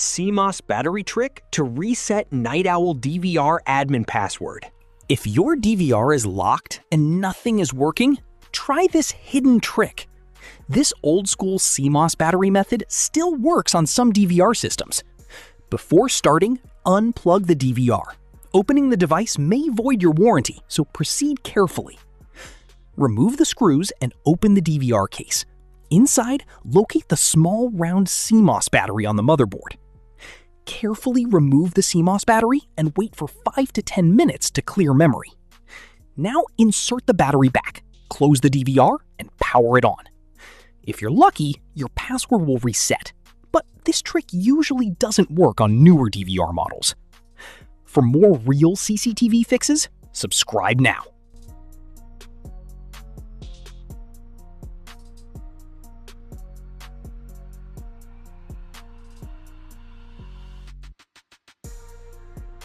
CMOS battery trick to reset Night Owl DVR admin password. If your DVR is locked and nothing is working, try this hidden trick. This old-school CMOS battery method still works on some DVR systems. Before starting, unplug the DVR. Opening the device may void your warranty, so proceed carefully. Remove the screws and open the DVR case. Inside, locate the small round CMOS battery on the motherboard. Carefully remove the CMOS battery and wait for 5 to 10 minutes to clear memory. Now insert the battery back, close the DVR, and power it on. If you're lucky, your password will reset, but this trick usually doesn't work on newer DVR models. For more real CCTV fixes, subscribe now.